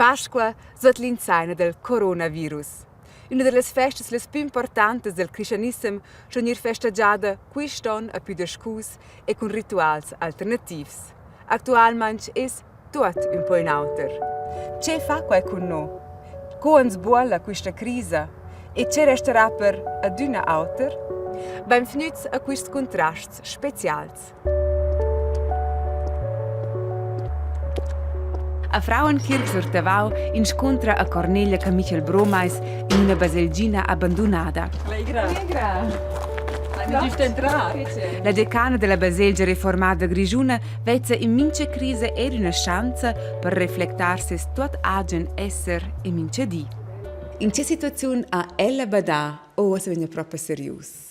Pasqua sotto l'insegna del coronavirus. Una delle feste più importanti del cristianesimo è festeggiata quest'anno a più di scus e con rituali alternativi. Attualmente è tutto un po' in alter. Che fa qua con noi? Come sbuola questa crisi? E che resterà per ad una alter? Benvenuti a questi contrasti speciali. A Frauenkirch sur Tavau incontra a Cornelia Michael Bromais in una baselgina abbandonata. Allegra! Hai giusto entrare? La decana della baselgia riformata Grigiuna vede in mince crisi ed una chance per riflettarsi su tot agen esser e mince di. In che situazione ha ella badà o se viene proprio serius?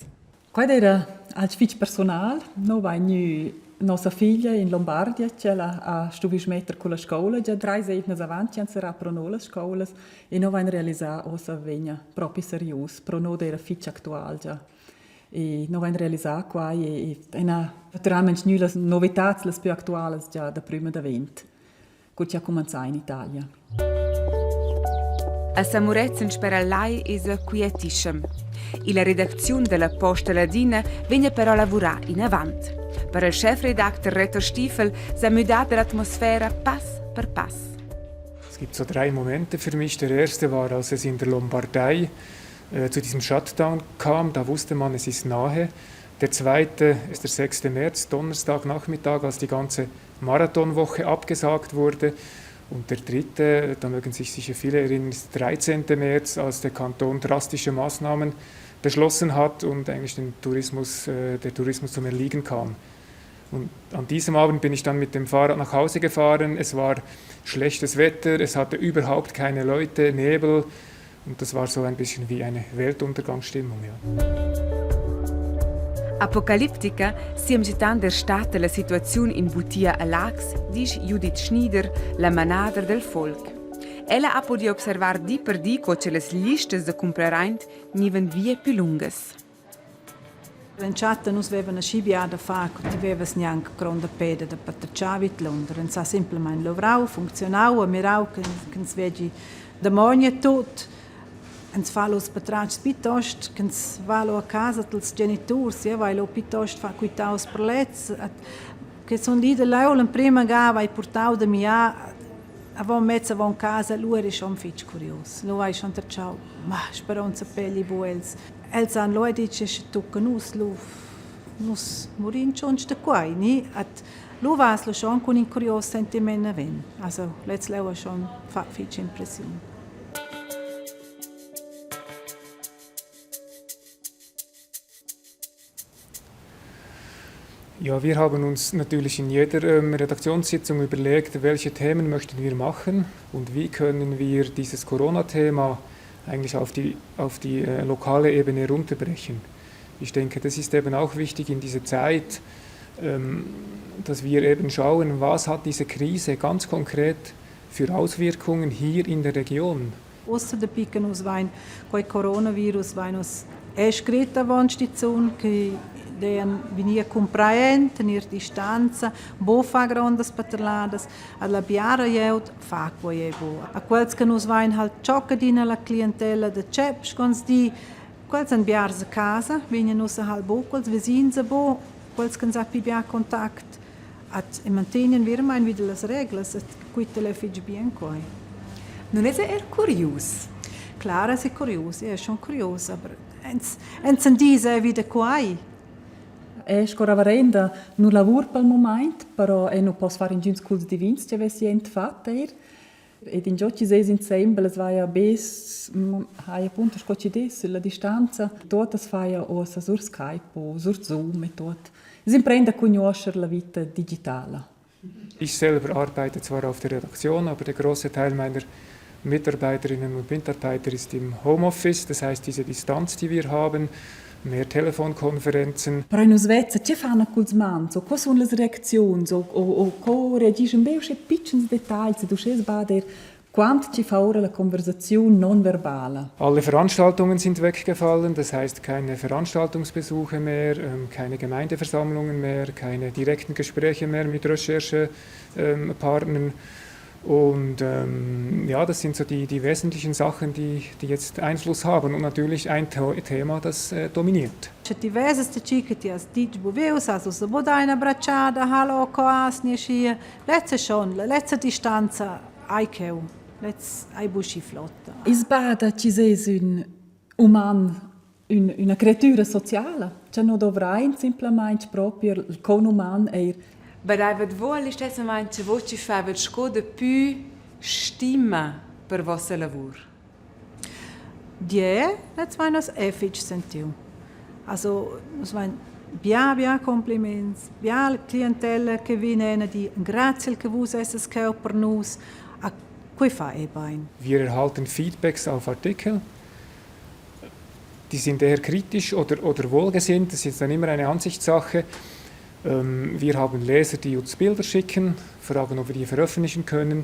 Quando era als fitch personal, no vai nu nostra figlia in Lombardia, che ha studiato con la scuola, già 3 anni avanti, hanno sarà pro no le scuole, e non vai realizzare o se vegna proprio serius, pro no della fitch attuale già. E non vai realizzare qua e naturalmente nu le novità le più attuali già da prima da 20, che già cominciato in Italia. A Samurezzen spera lei è quietisce. E la redazione della Posta Ladina viene però a lavorare in avanti. Per il chefredakteur Reto Stiefel si è mudata l'atmosphäre Pass per Pass. Es gibt so 3 Momente für mich. Der erste war, als es in der Lombardei zu diesem Shutdown kam. Da wusste man, es ist nahe. Der zweite ist der 6. März, Donnerstagnachmittag, als die ganze Marathonwoche abgesagt wurde. Und der dritte, da mögen sich sicher viele erinnern, ist der 13. März, als der Kanton drastische Maßnahmen beschlossen hat und eigentlich der Tourismus zum Erliegen kam. Und an diesem Abend bin ich dann mit dem Fahrrad nach Hause gefahren. Es war schlechtes Wetter, es hatte überhaupt keine Leute, Nebel. Und das war so ein bisschen wie eine Weltuntergangsstimmung. Ja. Apocalyptica siamo agitando stata la situazione in Butia a Lax, dice Judith Schneider, la manada del folk. Ella ha potuto osservare di per di che le liste di compraint niven vie più lunghe. In chat non aveva una scibia da fare, non aveva neanche grande pede da patriciare in Londra. Non sa semplicemente lavorare, funzionare, mirare che si vede da mangiare tutto. E si fa lo spatraccio piuttosto, che si va a casa dei genitori, vai piuttosto fa quitaus per lezzi, che sono lì da l'aula, prima che vai portato da mia, avevamo mezzo a casa, lui era schon fitch curioso. Lui vai schon ciao, ma speranza pelli buels. Els han lui dice che tocca nus morin schon sta qua, ni at lui vas lo schon con un curioso sentimento aven. Also let's lewa schon fa fitch impressione. Ja, wir haben uns natürlich in jeder Redaktionssitzung überlegt, welche Themen möchten wir machen und wie können wir dieses Corona-Thema eigentlich auf die lokale Ebene runterbrechen. Ich denke, das ist eben auch wichtig in dieser Zeit, dass wir eben schauen, was hat diese Krise ganz konkret für Auswirkungen hier in der Region. Außer der Picanus Wein, coi Coronavirus Wein uns escrita Wohnstitution, che den venia compraent, tenir distanza, bo fa grandes paterladas, alla biara jeut fa quoebo. A quels che nos vain halt ciocadina la clientela de ceps cons di quels an biars a casa, venia nos halt bo quels vesins a bo, quels che sa pibia contact. At mantenien wir mein wieder las reglas, et quite le fig bien coi. Non è curios. Klar, es ist kurios, ja, schon kurios, aber ens diese wieder quai. Scorra varenda non lavoro per il momento, però non posso fare in giunta col di vinci, che avessi fatto. E in giochi sei insieme, es vai a bes, hai appunto scocci sulla distanza, tutto es fai o sur Skype o sur Zoom e tutto. Es imprende a conoscere la vita digitale. Ich selber arbeite zwar auf der Redaktion, aber der große Teil meiner Mitarbeiterinnen und Mitarbeiter ist im Homeoffice, das heißt diese Distanz, die wir haben, mehr Telefonkonferenzen. Però in Svezia che fanno col smanzo? Quali sono le reazioni? O come reagiscono bene a piccoli dettagli? Du sches bader quanto ci fa ora la Konversation non verbale? Alle Veranstaltungen sind weggefallen, das heißt keine Veranstaltungsbesuche mehr, keine Gemeindeversammlungen mehr, keine direkten Gespräche mehr mit Recherchepartnern. Und ja, das sind so die wesentlichen Sachen, die jetzt Einfluss haben. Und natürlich ein Thema, das dominiert. C'è diverse chique che as dit boveu sa so bodaina bracciata hallo coas ni schi letzte schon letzte distanza ai keu let's ai buschi flotta. Is bada ci ses un uman, una creatura sociale. C'è non dovrai semplicemente proprio il conuman Bedeutet wohl ist das manche Worte fäbel schode più stimma per vostro lavoro. Die let's mein das effic sentiu. Also es mein bia compliments, bia clientela che viene di grazie che vos es che per nus a qui fa e bein. Wir erhalten Feedbacks auf Artikel. Die sind eher kritisch oder wohlgesinnt. Das ist dann immer eine Ansichtssache. Wir haben Leser, die uns Bilder schicken, fragen, ob wir die veröffentlichen können.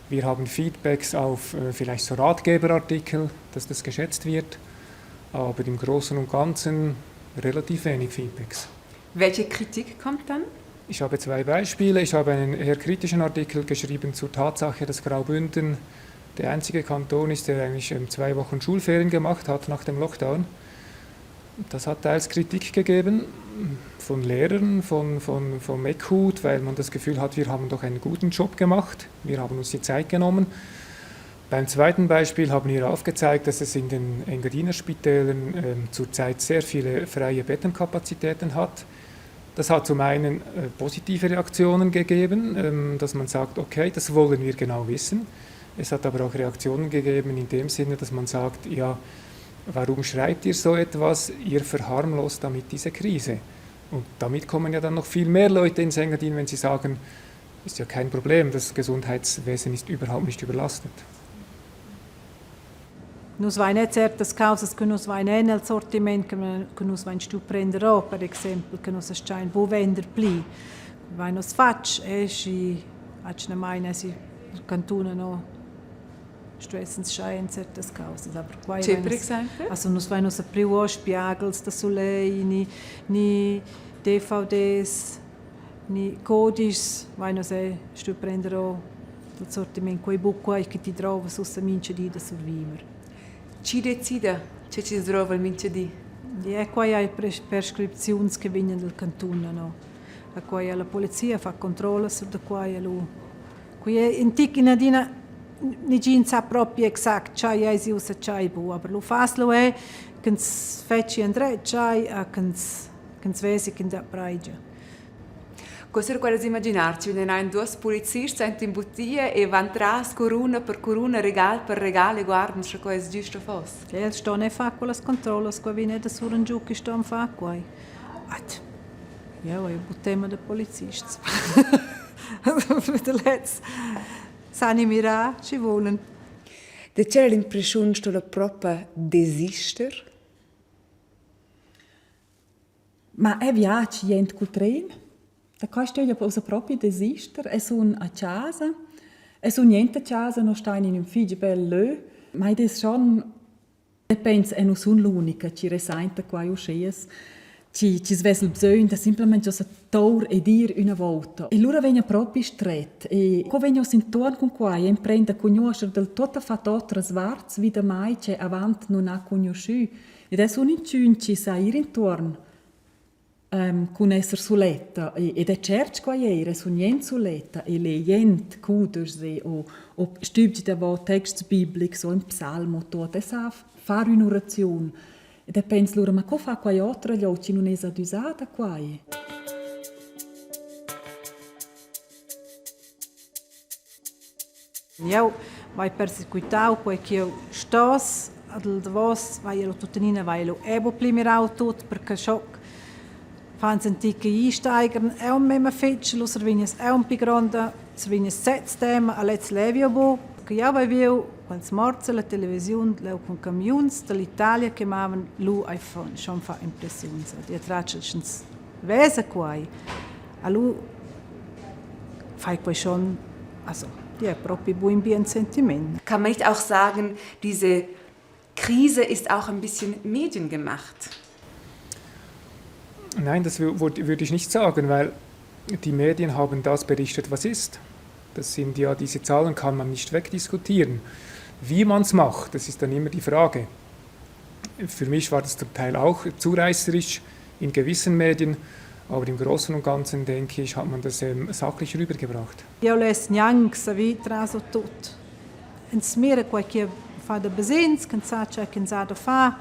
Wir haben Feedbacks auf vielleicht so Ratgeberartikel, dass das geschätzt wird. Aber im Großen und Ganzen relativ wenig Feedbacks. Welche Kritik kommt dann? Ich habe 2 Beispiele. Ich habe einen eher kritischen Artikel geschrieben zur Tatsache, dass Graubünden der einzige Kanton ist, der eigentlich 2 Wochen Schulferien gemacht hat nach dem Lockdown. Das hat teils Kritik gegeben von Lehrern, vom MECHUT, weil man das Gefühl hat, wir haben doch einen guten Job gemacht, wir haben uns die Zeit genommen. Beim zweiten Beispiel haben wir aufgezeigt, dass es in den Engadiner Spitälern zurzeit sehr viele freie Bettenkapazitäten hat. Das hat zum einen positive Reaktionen gegeben, dass man sagt, okay, das wollen wir genau wissen. Es hat aber auch Reaktionen gegeben in dem Sinne, dass man sagt, ja, warum schreibt ihr so etwas? Ihr verharmlost damit diese Krise. Und damit kommen ja dann noch viel mehr Leute ins Engadin, wenn sie sagen, ist ja kein Problem, das Gesundheitswesen ist überhaupt nicht überlastet. Nus vai net certas causas que nus vai nel sortiment que nus vai stu prenderò, per esempio, che nus schein bo vender pli. Vai nus fatch e si acne meine si cantuna no stressens schein certas causas, aber quai C'è per esempio? Also nus vai nus a privo spiegels da Soleil ni DVDs ni codis vai nus stu prenderò il sortiment quei bucquai che ti trova su sa mince di da survivere. Chi decide che ci trova il mince? E qua hai prescrizioni che vengono dal canton, no? A qua la polizia fa controllo su da qua e lu. Qui è in ticina dina ni sa proprio exact chai ai si usa chai bu, aber lu faslo è che feci andre chai a che vesi che da praia. Cosa puoi immaginarci? Vengono 2 polizisti in bottiglia e vanno tras corona per corona, regal per regalo e guardano se cosa è giusto fosse. E sto ne fa quelle controllo, qua viene da sur un giù che sto a fa qua. At. Ja, è buttema da polizisti. Let's sani mira ci volen. Da c'era l'impressione che la propria desister? Ma è viaggio jent col treno? Da kannst du ja aus proprio desister, es un a casa, es un niente casa, no sta in un figlio bello, ma das schon depends e nus un l'unica, ci resenta qua uscies, ci svesel bisogno da semplicemente just tour e dir una volta. E loro vegna proprio stret e co vegna intorno con qua e imprende a conoscere del tutto fatto altre svarts vida mai che avant non ha conosciuto. Ed è un incunci sa ir intorno. Con essere suletta ed è certo che è su niente suletta e le gente cuders o stübdi da vo text biblic so in psalmo tot e sa fare un'orazione ed è penso loro ma co fa qua altra gli occhi non è usata qua Io vai perseguitau quei che io stos ad vos vai lo tutenina vai lo ebo plimirau tut perché shock fanno sentire che einsteigen è un meme fetch lo servines è un pigranda servines set tema a let's levio che ja vai viu quando smorza la televisione leu con camions dall'Italia che maven lu iPhone schon fa impressione die traccians vese quai a lu fai quai schon also die proprio buon bien sentiment. Kann man nicht auch sagen, diese Krise ist auch ein bisschen mediengemacht? Nein, das würde ich nicht sagen, weil die Medien haben das berichtet, was ist. Das sind ja, diese Zahlen kann man nicht wegdiskutieren. Wie man es macht, das ist dann immer die Frage. Für mich war das zum Teil auch zureißerisch in gewissen Medien, aber im Großen und Ganzen, denke ich, hat man das sachlich rübergebracht. Eu les nyangs a vitra so tot. En smere qualche fa de besens, kan sa cha kan sa da fa,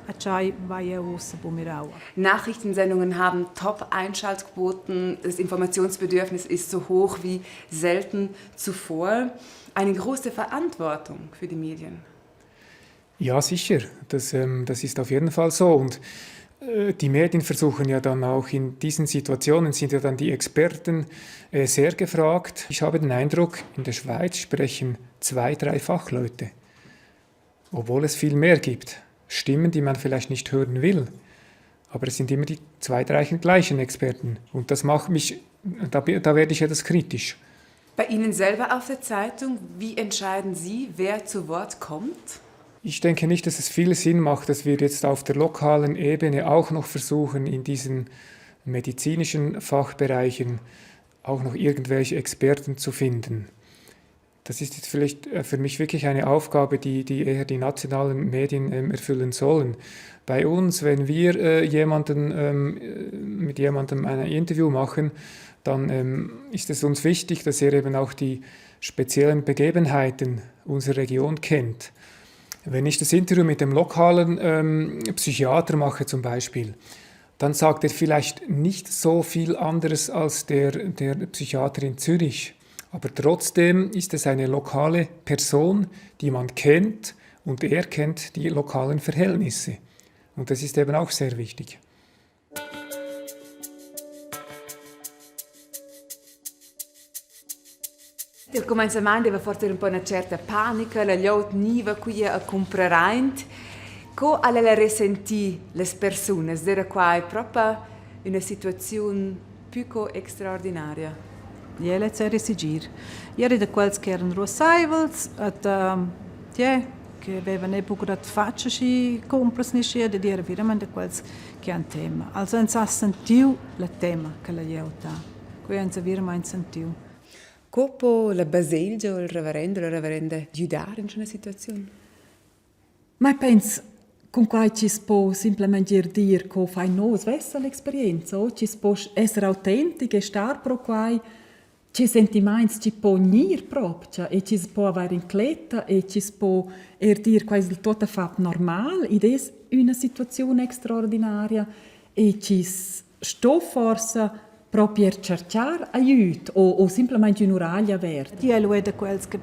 a chai vai eu se bumirawa. Nachrichtensendungen haben Top-Einschaltquoten. Das Informationsbedürfnis ist so hoch wie selten zuvor. Eine große Verantwortung für die Medien. Ja, sicher. Das ist auf jeden Fall so. Und die Medien versuchen ja dann auch in diesen Situationen, sind ja dann die Experten sehr gefragt. Ich habe den Eindruck, in der Schweiz sprechen 2, 3 Fachleute, obwohl es viel mehr gibt. Stimmen, die man vielleicht nicht hören will. Aber es sind immer die 2, 3 gleichen Experten. Und das macht mich, da werde ich etwas kritisch. Bei Ihnen selber auf der Zeitung, wie entscheiden Sie, wer zu Wort kommt? Ich denke nicht, dass es viel Sinn macht, dass wir jetzt auf der lokalen Ebene auch noch versuchen, in diesen medizinischen Fachbereichen auch noch irgendwelche Experten zu finden. Das ist jetzt vielleicht für mich wirklich eine Aufgabe, die eher die nationalen Medien erfüllen sollen. Bei uns, wenn wir mit jemandem ein Interview machen, dann ist es uns wichtig, dass er eben auch die speziellen Begebenheiten unserer Region kennt. Wenn ich das Interview mit dem lokalen Psychiater mache zum Beispiel, dann sagt er vielleicht nicht so viel anderes als der Psychiater in Zürich. Aber trotzdem ist es eine lokale Person, die man kennt, und er kennt die lokalen Verhältnisse. Und das ist eben auch sehr wichtig. Al començament deve forse un po' una certa panica, la glieud niva qui a compraraint. Co alla resenti les personas? Era qua proprio una situazione più extraordinaria. Jele c'era sigir. Ieri da quels che erano rosaivels, che avevano epoca faccia si compras ni scia, ed era veramente quels che han tema. Also ens ha sentiu la tema che la glieud ha. Qui ens ha veramente sentiu. Come la baselgia o il reverendo o la reverenda aiutare in una situazione? Ma penso con quai ci si può semplicemente dire che fai nos vessa l'esperienza, o ci si può essere autentici e star pro quai ci sentimenti ci può nir proprio e ci si può avere in cletta e ci si può dire quai il tutto fatto normal ed è una situazione straordinaria e ci sto forse proprio per cercare aiuto o semplicemente un'oraglia aperta. Die lo è da quels che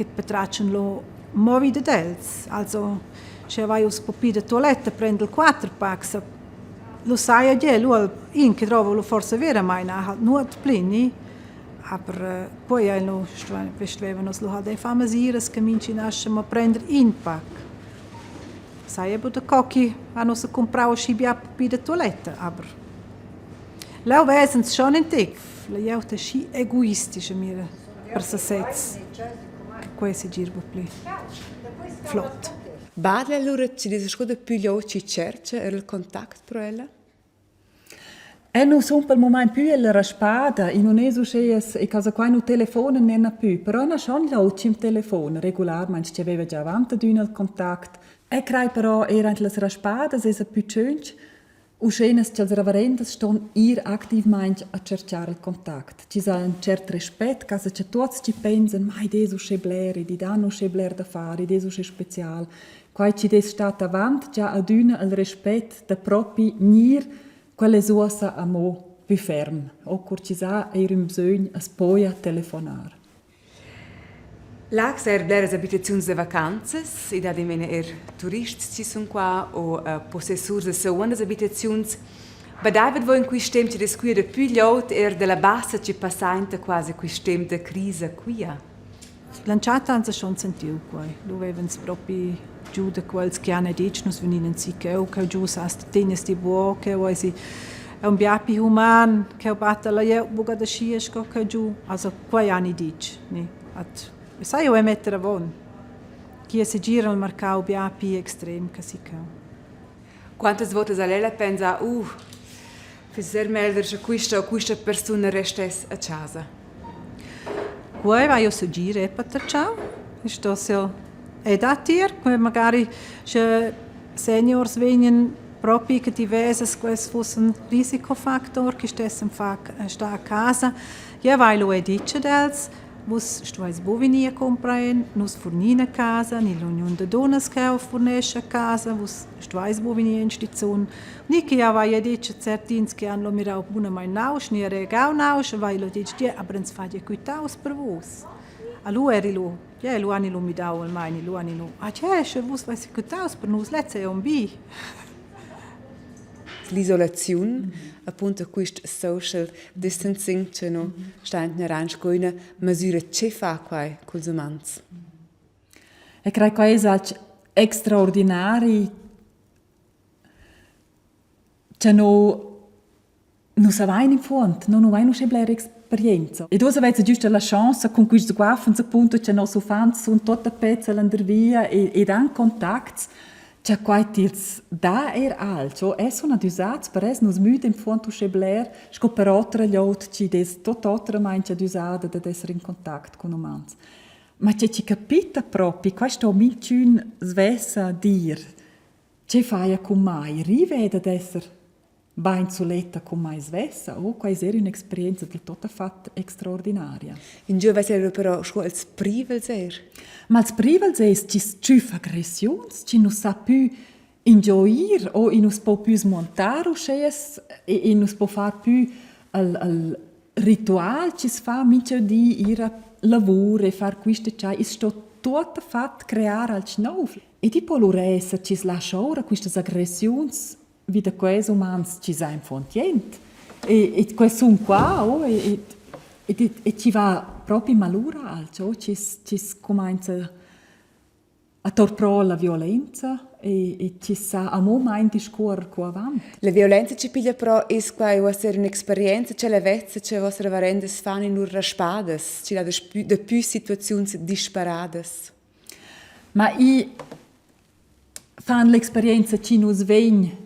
betracciano lo movi de dels. Also, se vai us popi de toilette prende il 4 packs, lo sai a die, lo in che trovo lo forse vera mai na nuot plini. Aber poi lo vestvevano lo ha dei famasiras che minci nasce ma prendere in pack. Sai a de cocchi hanno se compravo scibia popi de toilette, aber Lau wesens schon entdeckt. La jauta è sci egoistische mir per se sets. Quasi girbo pli. Flott. Badle allora ci dice scuola più gli occhi cerca era il contatto pro ella? Non sono per il momento più la spada, in non è successo e cosa qua non telefono non ha più, però non sono gli occhi in telefono, regolarmente ci aveva già avanti di un contatto. E credo però era anche la spada, se è più cento, Uscenas che els reverendas ston ir activamente a cercare il contatto. Ci sa un certo rispetto, casa che tutti ci pensano, ma idee su che bleri, di danno che bler da fare, idee su che speciale. Qua ci des stat avanti già ad una il rispetto da propri nir quelle suosa a mo più ferm. O cur ci sa un bisogno a spoia telefonare. L'ax er bleras abitaziuns de vacanzas, id ad imene turists ci sun qua o possessors de secondas abitaziuns. Badaivet voi in cui stem ci descuia de più gliot de la bassa ci passainta quasi cui stem de crisa quia. Lanciata hanno schon sentiu quai. Lo avevano proprio giù da quels che hanno detto, non venivano sì che giù sast tenes di buo, che vuoi si è un biapi uman, che batta la io buga da sciesco che giù, also quai hanno detto, ni at sai io mettere avon. Chi si gira al mercato biapi extrem che si ca. Quantas volte Lella pensa, fisser melder che questa persona restes a casa? Poi vai a suggerire per ciao. Sto so e da tier, come magari se seniors vengono proprio che diverse, questo fosse un Risikofaktor, che stessem sta a casa. Ja, vai lo dice dels, vos stuais bovini comprare, nus fornina casa, ni l'union de donas che fornisce casa, vos stuais bovini institution. Ni che ja vai dice certins che hanno mirau buna mai naus, ni regau naus, vai lo dice die, aber ens fadie quitaus per vos. Alu eri lo, ja, lo ani lo mi dau al mai, ni lo ani lo. Ah, c'è, vos vai quitaus per nus letze e un bi. L'isolazione, appunto questo social distancing, che no sta in una misura che fa qua con gli amanti. E credo che è straordinario che non sappiamo in fondo, non abbiamo una esperienza. E tu avete giusto la chance con questi guaffen, appunto, che non sono tutte pezzi all'andria e danno contatti. C'è quai tils da alto, è una d'usats, per es nos müde in fondo schebler, sco per otra liot ci des tot otra mancha d'usada da essere in contatto con umans. Ma c'è ci capita proprio, questo minciun svessa dir, c'è faia con mai, rivede ad essere ba in soletta con mai svessa, o quai era un'esperienza del tot fatta straordinaria. In giù avete però scuola il privel ser. Ma il privel ser ci fa aggressioni, ci non sa più enjoyare o non può più smontare e non può fare più il rituale ci si fa mica di ir a lavoro e fare questo e ciò. È tutto fatto creare al nuovo. E di poluressa ci si lascia ora queste aggressioni wie der quasi umans ci sa in fontiente e questo sono qua e ci va proprio malura alto ci comincia a torprare la violenza e ci sa a momento scorrere qua avanti. La violenza ci piglia però è qua essere un'esperienza che la vezza che vostre varendes fanno in raspadas ci da più situazioni disparadas. Ma i fanno l'esperienza ci non svegna.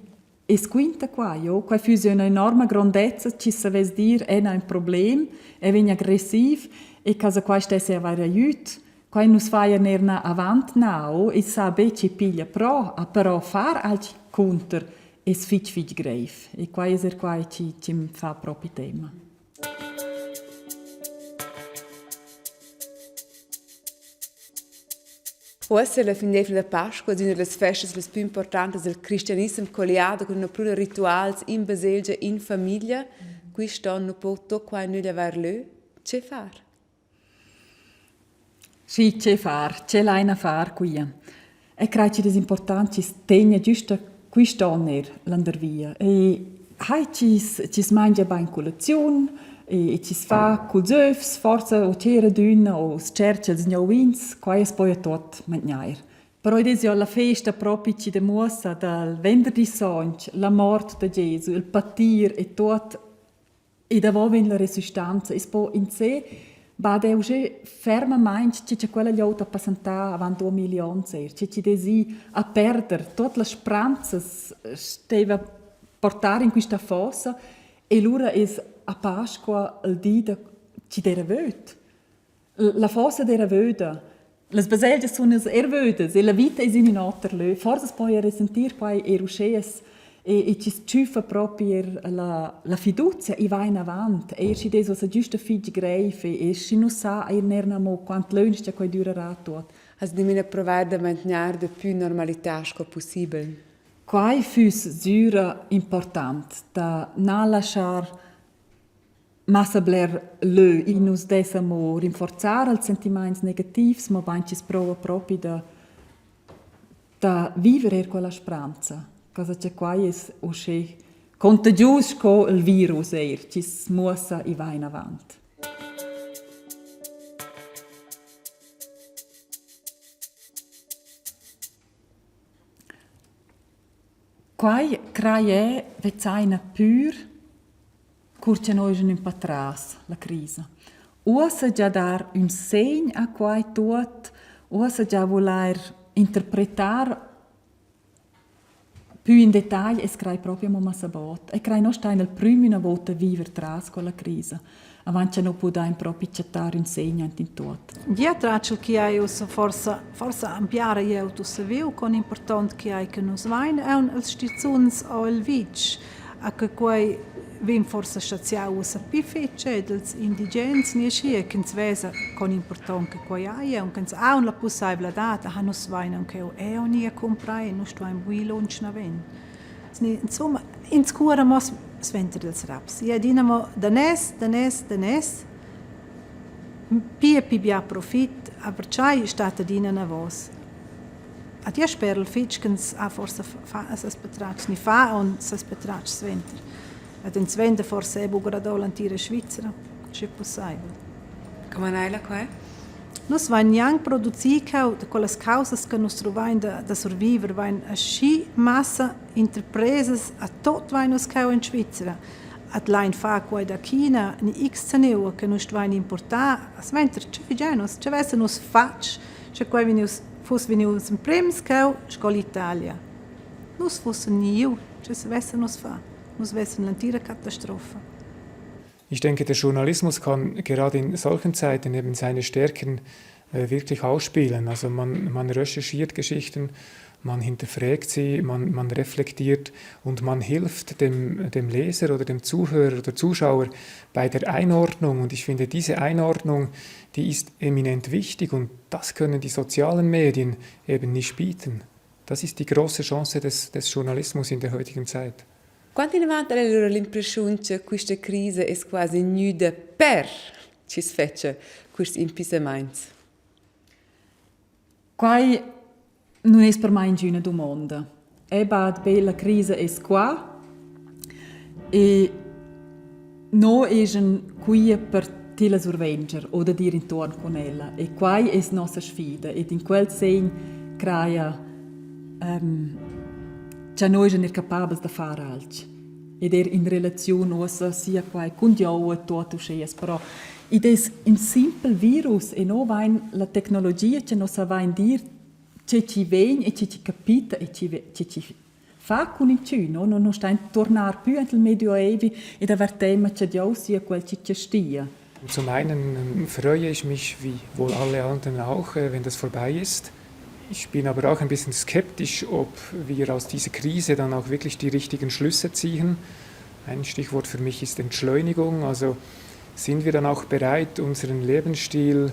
E quinta qua, qua fu una enorme grandezza, ci savesse dire, è un problema, è aggressivo, e casa qua stesse avere aiuto, qua non si fa nerna avanti, no, e sa be ci piglia però fare altri counter è fic grave, e qua è qua ci fa proprio tema. Forse la fin della Pasqua è una delle feste più importanti del cristianesimo collegata con una plura rituali in baselgia in famiglia. Quest'anno può toccare noi averlo. Che fare? Sì, che fare? C'è l'una fare qui. E credo che è importante tenere giusto quest'anno l'andare via. E ci mangia bene colazione, e ci fa con gli œufs, forza o c'era d'una o scercia els gnovins, qua è poi tot mangiare. Però è la festa proprio ci dimostra dal venerdì santo, la morte di Gesù, il patir e tot, e da dove viene la resistenza. E poi in sé, bada è fermamente che c'è quella liota passata avanti 2 milioni, che ci desi a perdere tutte le speranze stava portare in questa fossa, e l'ora è a Pasqua il dì ci dera vöd. La fossa dera vöda. Le baselge sono ervödes e la vita è in un'altra lö. Forse poi ressentir poi rusces e ci sciufa proprio la fiducia e va in avanti. E ci deso sa giusta figli grave e ci non sa nerna mo quanto lunch c'è quai durerà tot. As di mina provare da mantenere da più normalità possibile. Quai fus zura important da non lasciare massa bler lö in nus desamo rinforzare i sentimenti negativi, ma banci prova proprio da vivere quella speranza. Cosa c'è qua è usce contagioso con il virus ci smuossa e va in avanti. Quai creie vezaina pur curce noi un patras la crisi. Osa già dar un segno a quai tot, osa già voler interpretar più in dettaglio e scrai proprio a sabot. E crai non stai nel primo una volta vivere tras con la crisi. Avanti non può dare proprio accettare insegnanti in tutto. Ja, tracel che hai usa forza ampliare io tu se viu con importante che hai che nos vain è un als stizuns al vic a che quei vim forza stazia usa pifece dels indigens ni schi che svesa con importante che quei hai un che ha un la possibile data ha nos vain un che è un nie comprai no sto in builo und schnaven. Insomma in scura mos sventer dels raps. Ja dinamo danes Pia profit, aber c'hai stata dina na vos. A dia sperl fitschkens a forse as betrachs ni fa on sas betrachs sventer. Ad in svende forse e bugradol antire Svizzera. C'è possibile. Come naila qua? Nus vain yang producicau de quelles causas que nus trovain da survivere vain a schi massa interpreses a tot vain nus cau in Svizzera. At lein fa quai da China ni x ceneu che nus vain importar, as venter ce figenus, ce vesse nus fac, ce quai venius fus venius in prims cau scol Italia. Nus fus niu, ce se vesse nus fa. Nus vesse l'antira Katastrophe. Ich denke, der Journalismus kann gerade in solchen Zeiten eben seine Stärken wirklich ausspielen. Also man recherchiert Geschichten, man hinterfragt sie, man reflektiert und man hilft dem Leser oder dem Zuhörer oder Zuschauer bei der Einordnung. Und ich finde, diese Einordnung, die ist eminent wichtig und das können die sozialen Medien eben nicht bieten. Das ist die große Chance des Journalismus in der heutigen Zeit. Quanto in avanti allora l'impressione che questa crisi è quasi nuda per ci sfeccia questi impisamenti? Quai non è per me una domanda. La crisi è qua e noi siamo qui per la sorvegliare o da dire intorno con ella. E quai è la nostra sfida. E in quel senso crea che noi siamo capabili di fare altro. Ed in relazione nostra sia quai con Dio e tutto uscire. Però ed è un semplice virus e non va la tecnologia che non va in dire che ci vede e che ci capita e che ci fa con il ciò. Non sta in tornare più nel Medioevo ed aver tema che Dio sia quel che ci stia. Zum einen freue ich mich, wie wohl alle anderen auch, wenn das vorbei ist. Ich bin aber auch ein bisschen skeptisch, ob wir aus dieser Krise dann auch wirklich die richtigen Schlüsse ziehen. Ein Stichwort für mich ist Entschleunigung. Also sind wir dann auch bereit, unseren Lebensstil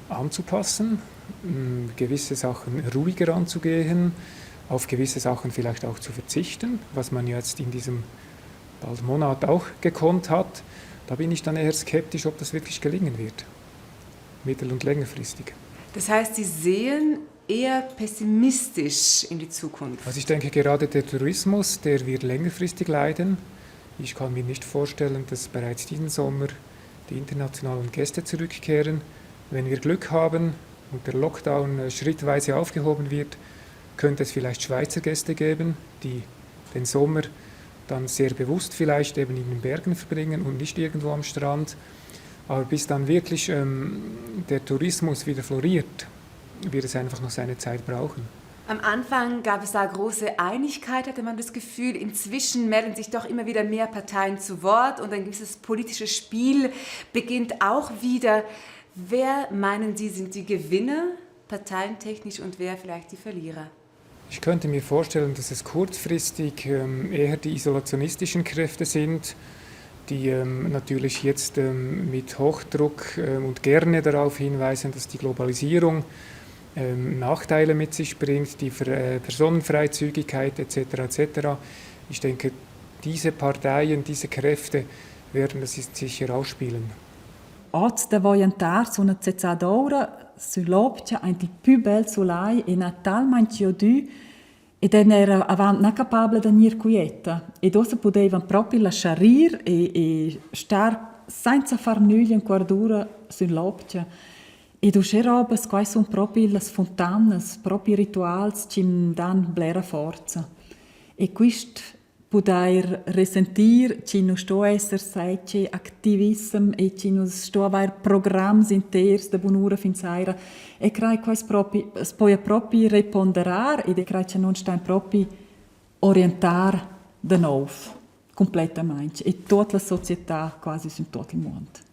anzupassen, gewisse Sachen ruhiger anzugehen, auf gewisse Sachen vielleicht auch zu verzichten, was man jetzt in diesem bald Monat auch gekonnt hat. Da bin ich dann eher skeptisch, ob das wirklich gelingen wird, mittel- und längerfristig. Das heißt, Sie sehen eher pessimistisch in die Zukunft? Also ich denke, gerade der Tourismus, der wird längerfristig leiden. Ich kann mir nicht vorstellen, dass bereits diesen Sommer die internationalen Gäste zurückkehren. Wenn wir Glück haben und der Lockdown schrittweise aufgehoben wird, könnte es vielleicht Schweizer Gäste geben, die den Sommer dann sehr bewusst vielleicht eben in den Bergen verbringen und nicht irgendwo am Strand. Aber bis dann wirklich der Tourismus wieder floriert, wird es einfach noch seine Zeit brauchen. Am Anfang gab es da große Einigkeit, hatte man das Gefühl. Inzwischen melden sich doch immer wieder mehr Parteien zu Wort und ein gewisses politisches Spiel beginnt auch wieder. Wer, meinen Sie, sind die Gewinner, parteientechnisch, und wer vielleicht die Verlierer? Ich könnte mir vorstellen, dass es kurzfristig eher die isolationistischen Kräfte sind, die natürlich jetzt mit Hochdruck und gerne darauf hinweisen, dass die Globalisierung Nachteile mit sich bringt, die Personenfreizügigkeit etc. etc. Ich denke, diese Parteien, diese Kräfte werden das sicher ausspielen. Oggi da vogliantare sono cezzata ora sull'opcia anche il più bel solai e talmente odu ed era avanti non capabile di venire quieta e dopo potevano proprio lasciare ir e stare senza far nulla in quardura sull'opcia e dopo robe che sono proprio le fontane, proprio i rituali che ci danno blera forza e questo poder ressentir che non sto a essere sece attivism e che non sto a avere programmi interi da buon'ora fin saira e crei quais proprio poi proprio reponderar e crei che non sta proprio orientar de novo, completamente, e toda a sociedade, quase em todo o mundo.